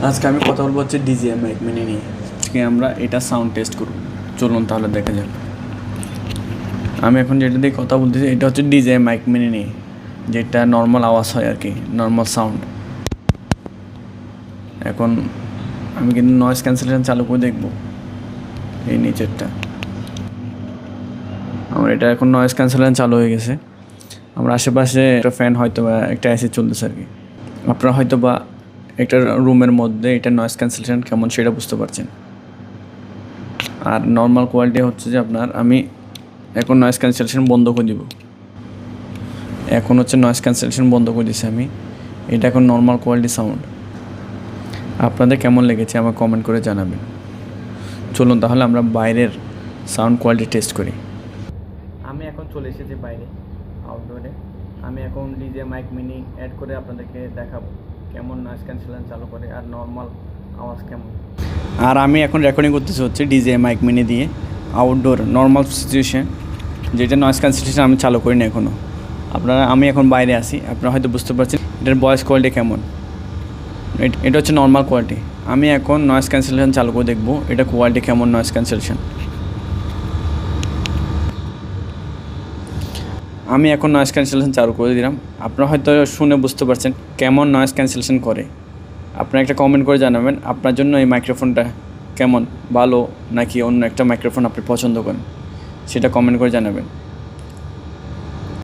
আজকে আমি কথা বলবো হচ্ছে ডিজিআই মাইক মিনি নিয়ে। আজকে আমরা এটা সাউন্ড টেস্ট করব। চলুন তাহলে দেখা যাক। আমি এখন যেটা দিয়ে কথা বলতেছি এটা হচ্ছে ডিজিআই মাইক মিনি নিয়ে, যেটা নর্মাল আওয়াজ হয় আর কি, নর্মাল সাউন্ড। এখন আমি কিন্তু নয়েজ ক্যান্সেলেশন চালু করে দেখব। এই নিচেরটা আমার এটা এখন নয়েজ ক্যান্সেলেশন চালু হয়ে গেছে। আমার আশেপাশে একটা ফ্যান হয়তো বা একটা এসি চলতেছে আর কি। আপনারা হয়তো বা একটা রুমের মধ্যে এটা নয়েজ ক্যান্সেলেশন কেমন সেটা বুঝতে পারছেন। আর নর্মাল কোয়ালিটি হচ্ছে যে আমি এখন নয়েজ ক্যান্সেলেশন বন্ধ করে দিব। এখন হচ্ছে নয়েজ ক্যান্সেলেশন বন্ধ করে দিছি আমি। এটা এখন নর্মাল কোয়ালিটি সাউন্ড। আপনাদের কেমন লেগেছে আমার কমেন্ট করে জানাবেন। চলুন তাহলে আমরা বাইরের সাউন্ড কোয়ালিটি টেস্ট করি। আমি এখন চলে এসেছি বাইরে, আউটডোরে। আমি এখন ডিজে মাইক মিনি অ্যাড করে আপনাদেরকে দেখাবো কেমন নয়েজ ক্যান্সেলেশন চালু করে আর নর্মাল আওয়াজ কেমন। আর আমি এখন রেকর্ডিং করতেছি হচ্ছে ডিজে মাইক মিনি দিয়ে আউটডোর নর্মাল সিচুয়েশন, যেটা নয়েজ ক্যান্সেলেশন আমি চালু করিনি এখনও। আমি এখন বাইরে আসি, আপনারা হয়তো বুঝতে পারছেন এটার ভয়েস কোয়ালিটি কেমন। এটা হচ্ছে নর্মাল কোয়ালিটি। আমি এখন নয়েজ ক্যান্সেলেশন চালু করে দেখবো এটা কোয়ালিটি কেমন নয়েজ ক্যান্সেলেশন। আমি এখন নয়েজ ক্যান্সেলেশন চালু করে দিলাম। আপনারা হয়তো শুনে বুঝতে পারছেন কেমন নয়েজ ক্যান্সেলেশন করে। আপনারা একটা কমেন্ট করে জানাবেন আপনার জন্য এই মাইক্রোফোনটা কেমন, ভালো নাকি অন্য একটা মাইক্রোফোন আপনি পছন্দ করেন, সেটা কমেন্ট করে জানাবেন।